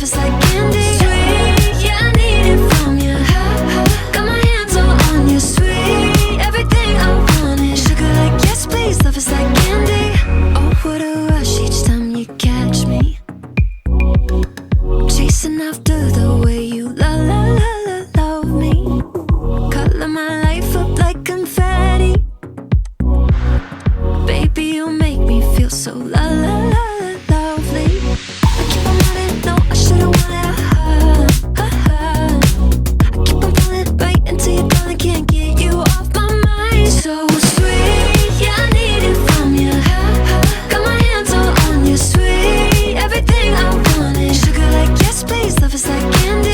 love is like candy. Sweet, yeah, I need it from you. Got my hands all on you. Sweet, everything I wanted. Sugar like yes please, love is like candy. Oh, what a rush each time you catch me. Chasing after the way you love me. Color my life up like confetti. Baby, you make me feel so lovely. I keep on running, no, I should've wanted I keep on falling right into your calling, can't get you off my mind. So sweet, yeah, I need it from you. Got my hands all on you. Sweet, everything I wanted. Sugar like yes please, love is like candy.